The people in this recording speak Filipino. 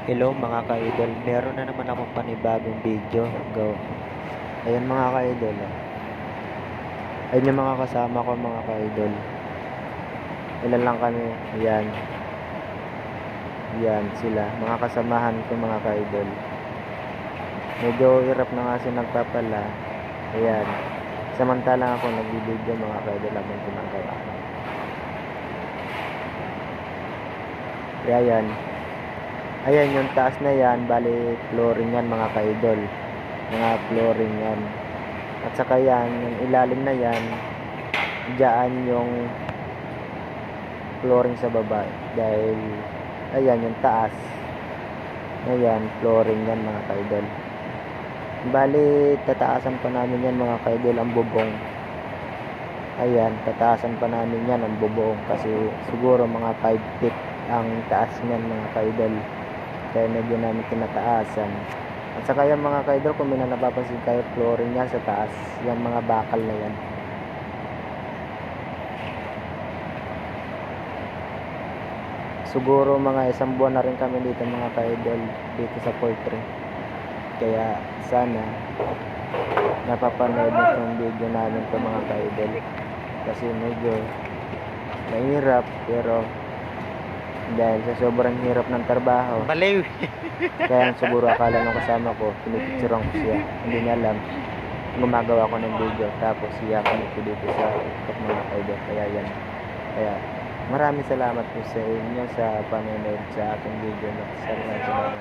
Hello mga ka-idol, meron na naman akong panibagong video. Go. Ayan mga ka-idol. Ayun yung mga kasama ko mga ka-idol. Ilan lang kami. Ayan. Ayan sila. Mga kasamahan ko mga ka-idol. Medyo hirap na nga siya nagpapala. Ayan. Samantalang ako nagbibideo mga ka-idol habang ginagawa. Ayan. Ayan yung taas na yan, bali flooring yan mga ka-idol. Mga flooring yan. At saka yan, yung ilalim na yan, diyan yung flooring sa baba. Dahil, ayan yung taas. Ayan, flooring yan mga ka-idol. Bali, tataasan pa namin yan mga ka-idol ang bubong. Ayan, tataasan pa namin yan ang bubong. Kasi siguro mga 5 feet ang taas niyan mga ka-idol. Kaya medyo namin tinataasan. At saka yung mga ka-idol, kung may napapansin kayo, flooring yan sa taas. Yan mga bakal na yan. Siguro mga 1 buwan na rin kami dito mga ka-idol, dito sa poultry. Kaya sana napapanood nyo itong video namin ito mga ka-idol. Kasi medyo mahirap, pero dahil sa sobrang hirap ng trabaho, Baliw. kaya siguro akala ng kasama ko, pinipicturean ko siya. Hindi niya alam, gumagawa ko ng video. Tapos siya kami dito sa TikTok mga ka-idol. Kaya yan. Kaya maraming salamat po sa inyo sa panonood sa ating video. Salamat.